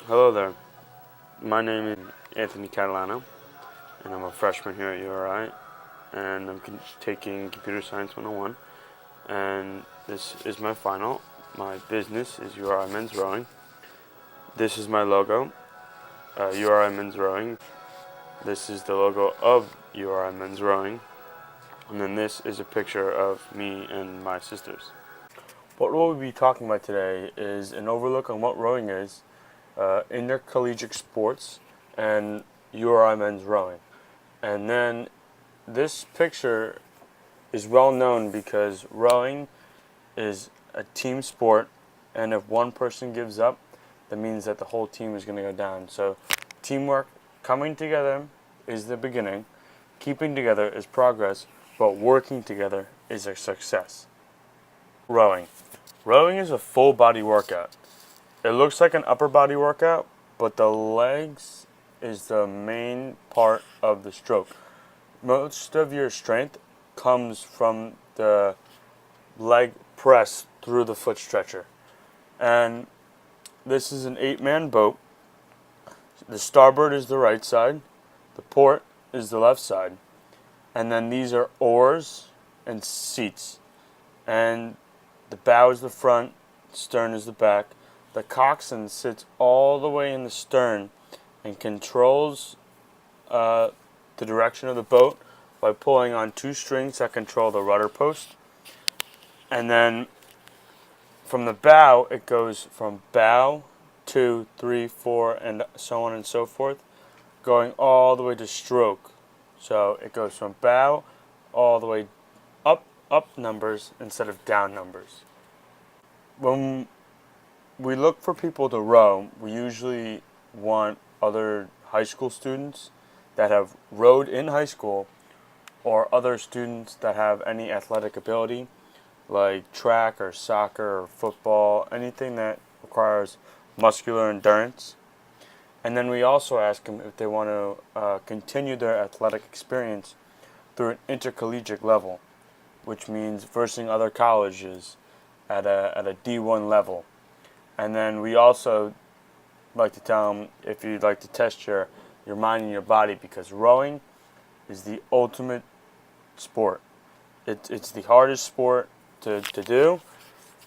Hello there. My name is Anthony Catalano, and I'm a freshman here at URI, and I'm taking Computer Science 101, and this is my final. My business is URI Men's Rowing. This is my logo, URI Men's Rowing. This is the logo of URI Men's Rowing, and then this is a picture of me and my sisters. What we'll be talking about today is an overlook on what rowing is, intercollegiate sports, and URI Men's Rowing. And then this picture is well known because rowing is a team sport, and if one person gives up, that means that the whole team is going to go down. So teamwork, coming together is the beginning, keeping together is progress, but working together is a success. Rowing. Rowing is a full body workout. It looks like an upper body workout, but the legs is the main part of the stroke. Most of your strength comes from the leg press through the foot stretcher. And this is an 8-man boat. The starboard is the right side, the port is the left side, and then these are oars and seats. And the bow is the front, stern is the back. The coxswain sits all the way in the stern and controls the direction of the boat by pulling on 2 strings that control the rudder post. And then from the bow, it goes from bow, 2, 3, 4, and so on and so forth, going all the way to stroke. So it goes from bow all the way up numbers instead of down numbers. When we look for people to row, we usually want other high school students that have rowed in high school, or other students that have any athletic ability, like track or soccer or football, anything that requires muscular endurance. And then we also ask them if they want to continue their athletic experience through an intercollegiate level, which means versing other colleges at a D1 level. And then we also like to tell them if you'd like to test your mind and your body, because rowing is the ultimate sport. It's the hardest sport to do,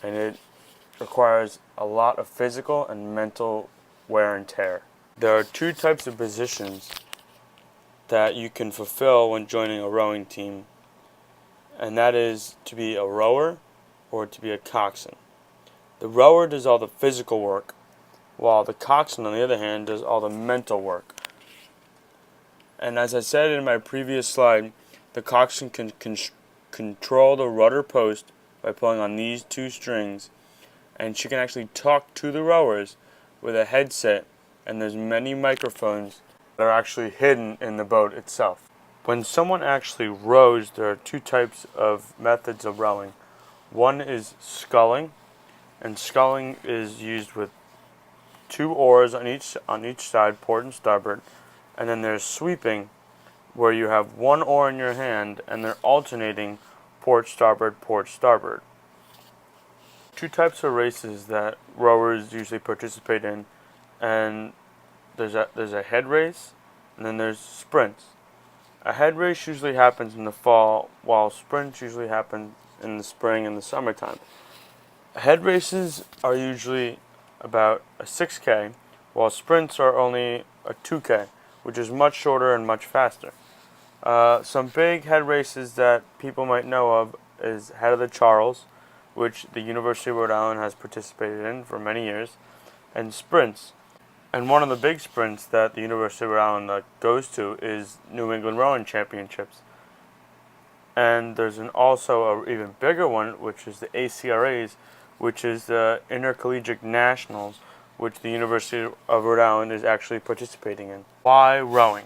and it requires a lot of physical and mental wear and tear. There are 2 types of positions that you can fulfill when joining a rowing team, and that is to be a rower or to be a coxswain. The rower does all the physical work, while the coxswain, on the other hand, does all the mental work. And as I said in my previous slide, the coxswain can control the rudder post by pulling on these 2 strings, and she can actually talk to the rowers with a headset, and there's many microphones that are actually hidden in the boat itself. When someone actually rows, there are 2 types of methods of rowing. One is sculling, and sculling is used with 2 oars on each side, port and starboard. And then there's sweeping, where you have 1 oar in your hand and they're alternating port, starboard, port, starboard. 2 types of races that rowers usually participate in, and there's a head race, and then there's sprints. A head race usually happens in the fall, while sprints usually happen in the spring and the summertime. Head races are usually about a 6K, while sprints are only a 2K, which is much shorter and much faster. Some big head races that people might know of is Head of the Charles, which the University of Rhode Island has participated in for many years, and sprints. And one of the big sprints that the University of Rhode Island goes to is New England Rowing Championships. And there's also an even bigger one, which is the ACRAs, which is the Intercollegiate Nationals, which the University of Rhode Island is actually participating in. Why rowing?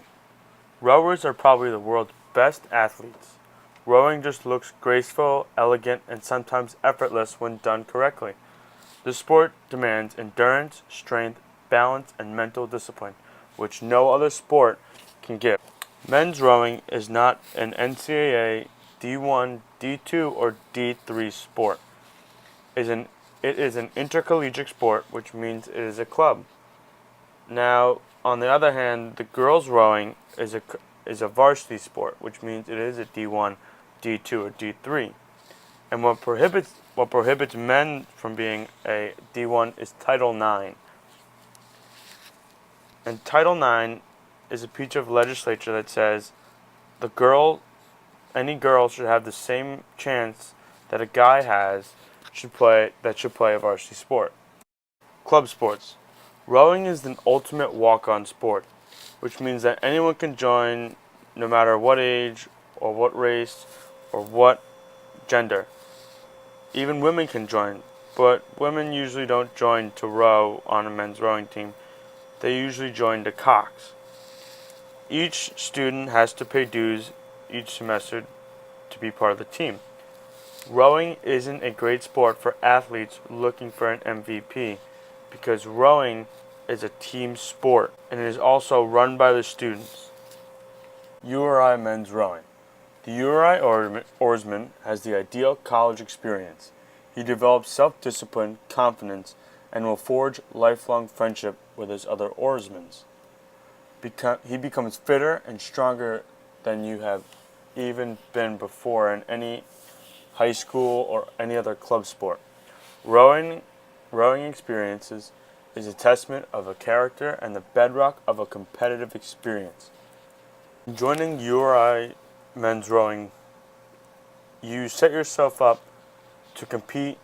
Rowers are probably the world's best athletes. Rowing just looks graceful, elegant, and sometimes effortless when done correctly. The sport demands endurance, strength, balance, and mental discipline, which no other sport can give. Men's rowing is not an NCAA D1, D2, or D3 sport. It is an intercollegiate sport, which means it is a club. Now, on the other hand, the girls rowing is a varsity sport, which means it is a D1, D2, or D3. And what prohibits men from being a D1 is Title IX. And Title IX is a piece of legislature that says any girl should have the same chance that a guy has should play a varsity sport. Club sports. Rowing is an ultimate walk-on sport, which means that anyone can join no matter what age or what race or what gender. Even women can join, but women usually don't join to row on a men's rowing team. They usually join to cocks. Each student has to pay dues each semester to be part of the team. Rowing isn't a great sport for athletes looking for an MVP because rowing is a team sport and it is also run by the students. URI men's rowing. The URI oarsman has the ideal college experience. He develops self-discipline, confidence, and will forge lifelong friendship with his other oarsmen. He becomes fitter and stronger than you have even been before in any high school or any other club sport. Rowing experiences is a testament of a character and the bedrock of a competitive experience. Joining URI men's rowing, you set yourself up to compete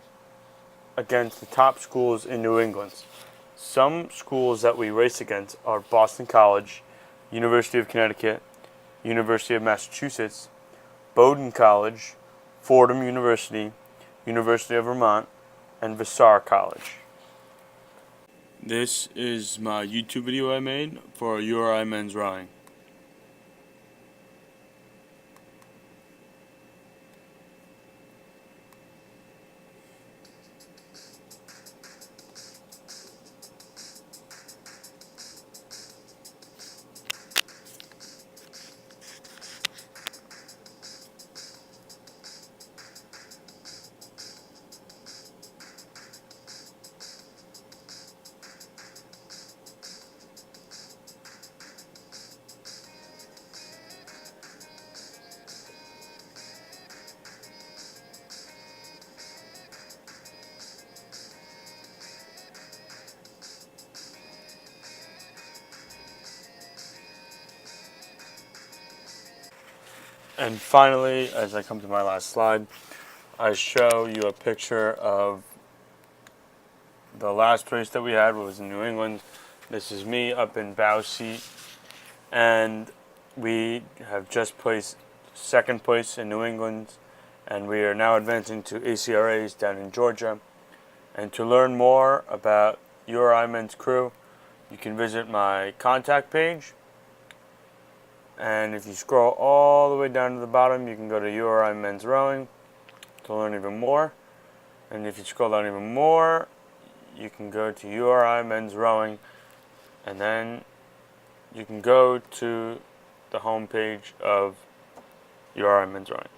against the top schools in New England. Some schools that we race against are Boston College, University of Connecticut, University of Massachusetts, Bowdoin College, Fordham University, University of Vermont, and Vassar College. This is my YouTube video I made for URI men's rowing. And finally, as I come to my last slide, I show you a picture of the last race that we had, was in New England. This is me up in bow seat, and we have just placed second place in New England, and we are now advancing to ACRAs down in Georgia. And to learn more about URI Men's Crew, you can visit my contact page. And if you scroll all the way down to the bottom, you can go to URI Men's Rowing to learn even more. And if you scroll down even more, you can go to URI Men's Rowing, and then you can go to the homepage of URI Men's Rowing.